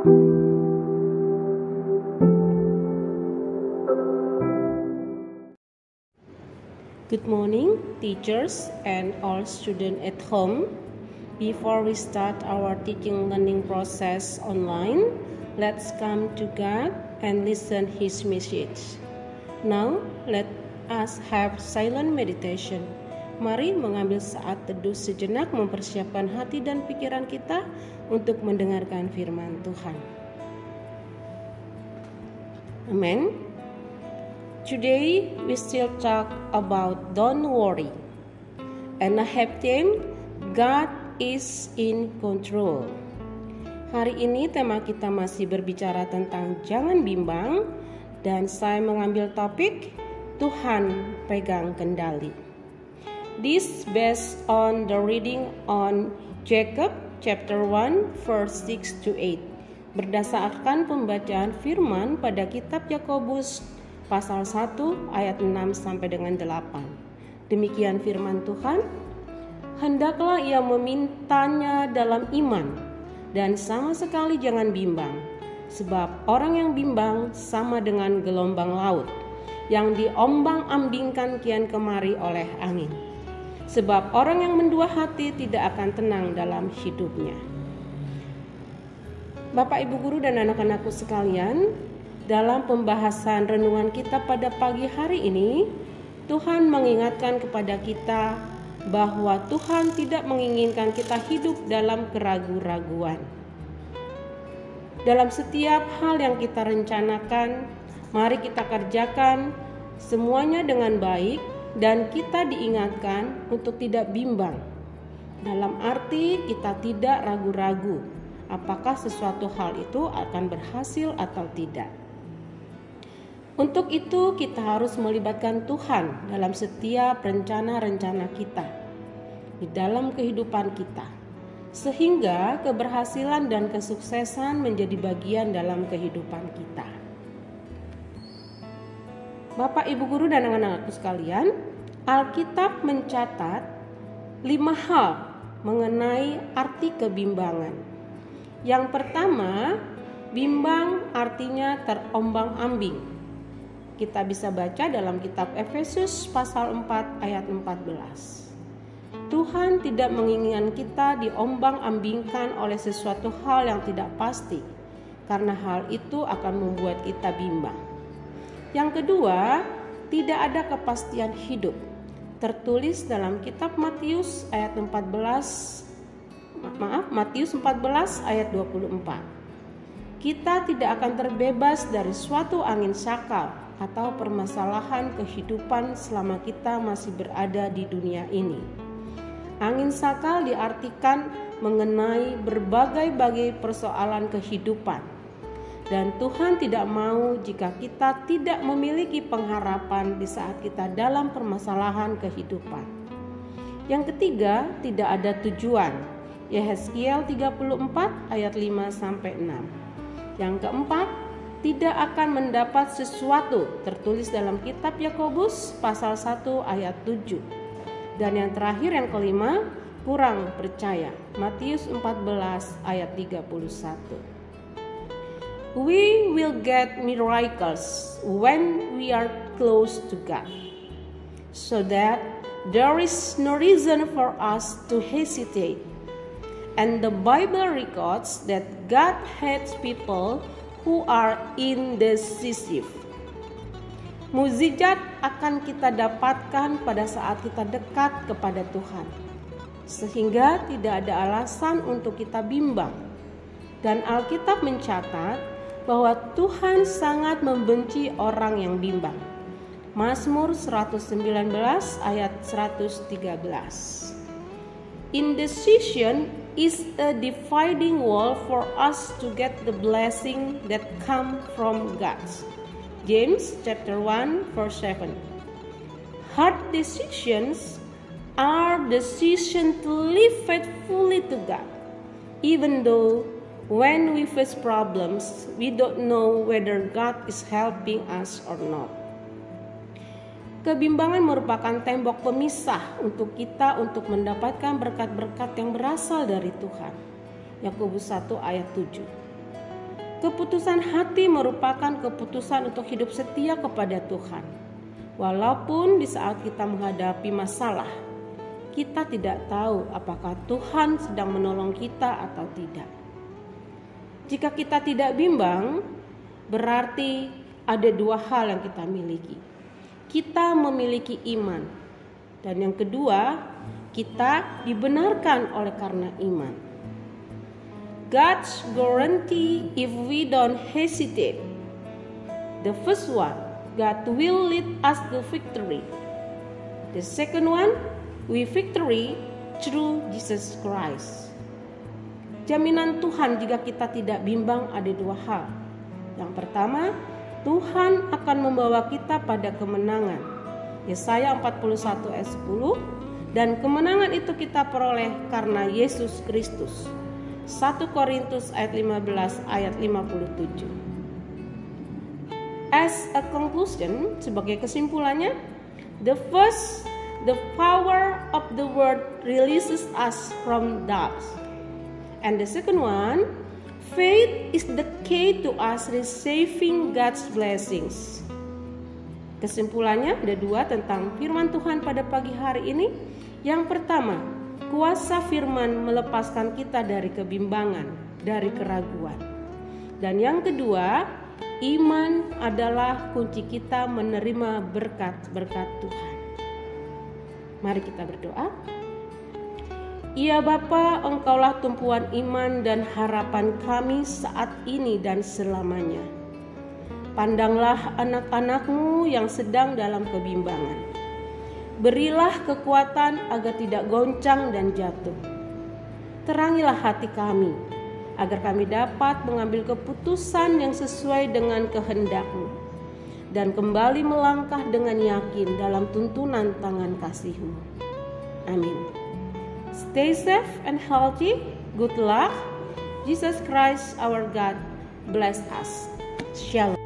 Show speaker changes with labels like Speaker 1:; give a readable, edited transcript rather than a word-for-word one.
Speaker 1: Good morning, teachers and all students at home. Before we start our teaching learning process online, let's come to God and listen His message. Now, let us have silent meditation. Mari mengambil saat teduh sejenak, mempersiapkan hati dan pikiran kita untuk mendengarkan firman Tuhan. Amen. Today we still talk about don't worry, and I have theme God is in control. Hari ini tema kita masih berbicara tentang jangan bimbang, dan saya mengambil topik Tuhan pegang kendali. This based on the reading on Jacob chapter 1 verse 6 to 8. Berdasarkan pembacaan firman pada kitab Yakobus pasal 1 ayat 6 sampai dengan 8. Demikian firman Tuhan. Hendaklah ia memintanya dalam iman, dan sama sekali jangan bimbang. Sebab orang yang bimbang sama dengan gelombang laut, yang diombang-ambingkan kian kemari oleh angin. Sebab orang yang mendua hati tidak akan tenang dalam hidupnya. Bapak, Ibu Guru dan anak-anakku sekalian, dalam pembahasan renungan kita pada pagi hari ini, Tuhan mengingatkan kepada kita bahwa Tuhan tidak menginginkan kita hidup dalam keraguan-raguan. Dalam setiap hal yang kita rencanakan, mari kita kerjakan semuanya dengan baik, dan kita diingatkan untuk tidak bimbang. Dalam arti kita tidak ragu-ragu apakah sesuatu hal itu akan berhasil atau tidak. Untuk itu kita harus melibatkan Tuhan dalam setiap rencana-rencana kita di dalam kehidupan kita, sehingga keberhasilan dan kesuksesan menjadi bagian dalam kehidupan kita. Bapak, Ibu Guru dan anak-anakku sekalian, Alkitab mencatat 5 hal mengenai arti kebimbangan. Yang pertama, bimbang artinya terombang-ambing. Kita bisa baca dalam kitab Efesus pasal 4 ayat 14. Tuhan tidak menginginkan kita diombang-ambingkan oleh sesuatu hal yang tidak pasti, karena hal itu akan membuat kita bimbang. Yang kedua, tidak ada kepastian hidup. Tertulis dalam kitab Matius 14 ayat 24. Kita tidak akan terbebas dari suatu angin sakal atau permasalahan kehidupan selama kita masih berada di dunia ini. Angin sakal diartikan mengenai berbagai-bagai persoalan kehidupan. Dan Tuhan tidak mau jika kita tidak memiliki pengharapan di saat kita dalam permasalahan kehidupan. Yang ketiga, tidak ada tujuan. Yehezkiel 34 ayat 5 sampai 6. Yang keempat, tidak akan mendapat sesuatu, tertulis dalam kitab Yakobus pasal 1 ayat 7. Dan yang terakhir, yang kelima, kurang percaya, Matius 14 ayat 31. We will get miracles when we are close to God, so that there is no reason for us to hesitate. And the Bible records that God hates people who are indecisive. Mukjizat akan kita dapatkan pada saat kita dekat kepada Tuhan, sehingga tidak ada alasan untuk kita bimbang. Dan Alkitab mencatat bahwa Tuhan sangat membenci orang yang bimbang. Mazmur 119 ayat 113. Indecision is a dividing wall for us to get the blessing that come from God. James chapter 1 verse 7. Hard decisions are decisions to live faithfully to God, even though when we face problems, we don't know whether God is helping us or not. Kebimbangan merupakan tembok pemisah untuk kita untuk mendapatkan berkat-berkat yang berasal dari Tuhan. Yakobus 1 ayat 7. Keputusan hati merupakan keputusan untuk hidup setia kepada Tuhan. Walaupun di saat kita menghadapi masalah, kita tidak tahu apakah Tuhan sedang menolong kita atau tidak. Jika kita tidak bimbang, berarti ada dua hal yang kita miliki. Kita memiliki iman, dan yang kedua, kita dibenarkan oleh karena iman. God's guarantee if we don't hesitate. The first one, God will lead us to victory. The second one, we victory through Jesus Christ. Jaminan Tuhan jika kita tidak bimbang ada dua hal. Yang pertama, Tuhan akan membawa kita pada kemenangan. Yesaya 41 ayat 10. Dan kemenangan itu kita peroleh karena Yesus Kristus. 1 Korintus ayat 15 ayat 57. As a conclusion, sebagai kesimpulannya, the power of the word releases us from doubts. And the second one, faith is the key to us receiving God's blessings. Kesimpulannya ada dua tentang firman Tuhan pada pagi hari ini. Yang pertama, kuasa firman melepaskan kita dari kebimbangan, dari keraguan. Dan yang kedua, iman adalah kunci kita menerima berkat-berkat Tuhan. Mari kita berdoa. Ya Bapa, Engkaulah tumpuan iman dan harapan kami saat ini dan selamanya. Pandanglah anak-anak-Mu yang sedang dalam kebimbangan. Berilah kekuatan agar tidak goncang dan jatuh. Terangilah hati kami, agar kami dapat mengambil keputusan yang sesuai dengan kehendak-Mu dan kembali melangkah dengan yakin dalam tuntunan tangan kasih-Mu. Amin. Stay safe and healthy. Good luck. Jesus Christ our God bless us. Shalom.